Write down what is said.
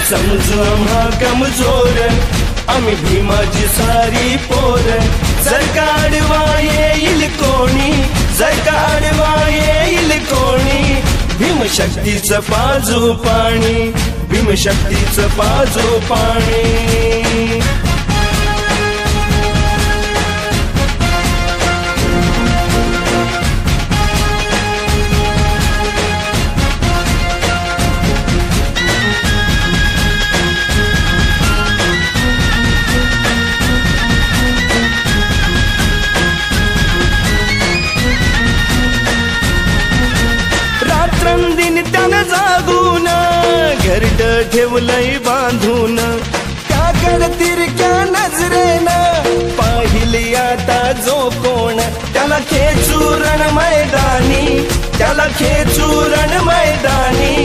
समजू आम्हा कमजोर आम्ही भीमाची सारी पोर जर का आडवा येईल कोणी जर का आडवा येईल कोणी भीमशक्तीचं पाजू पाणी भीमशक्तीचं पाजू पाणी रात्रंदिन त्यानं जागून घरट ठेवलंय बांधून त्याकडे तिरक्या नजरेनं पाहिली आता जो कोण त्याला खेचू रण मैदानी त्याला खेचू रण मैदानी